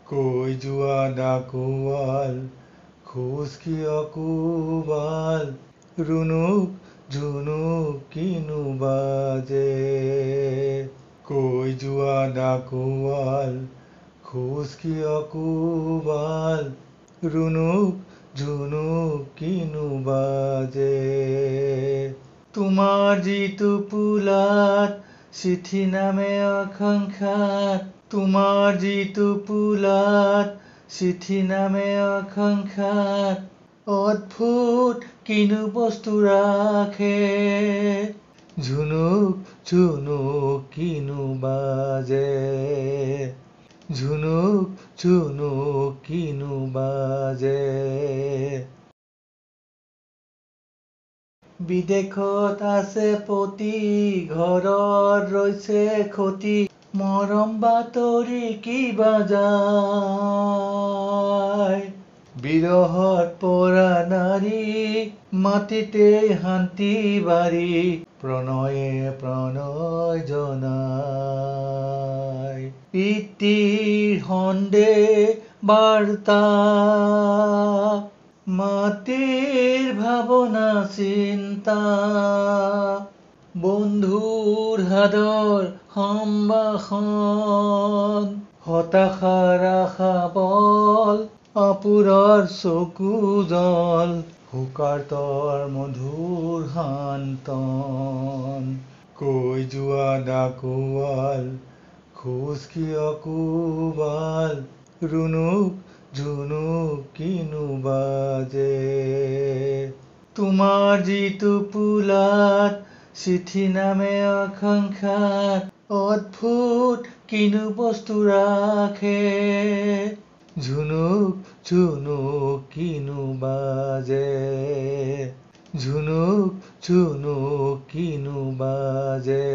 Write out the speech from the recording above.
কৈ যোৱা ডাকুৱাল খোজ কিয় কোবাল ৰুণুক ঝুনুক কিনো বাজে কৈ যোৱা ডাকুৱাল খোজ কিয় কোবাল ৰুণুক ঝুনুক কিনো বাজে তোমাৰ যিটো পোলাত চিঠি নামে আকাংক্ষাত তোমাৰ যিটো পোলাত চিঠি নামে আকাংক্ষাত অদ্ভুত কিনো বস্তু ৰাখে ঝুনুক ঝুনুক কিনো বাজে ঝুনুক ঝুনুক কিনো বাজে বিদেশত আছে পতি ঘৰত ৰৈছে ক্ষতি মৰম বাতৰি কিবা যায় বিৰহত পৰা নাৰী মাটিতে শান্তি বাৰী প্ৰণয়ে প্ৰণয় জনায় ইতিৰ সন্দেহ বাৰ্তা মাটিৰ ভাৱনা চিন্তা বন্ধুৰ হাদৰ সম্ভাষণ হতাশাৰ আশা বল আপুৰৰ চকু জল শোকাৰ্তৰ মধুৰ শান্তন কৈ যোৱা ডাকুৱাল খোজ কিয় কোবাল ৰুণুক ঝুনুক কিনো বাজে তোমাৰ যিটো পোলাত চিঠি নামে আকাংক্ষাত অদ্ভুত কিনো বস্তু ৰাখে ঝুনুক ঝুনুক কিনো বাজে ঝুনুক ঝুনুক কিনো বাজে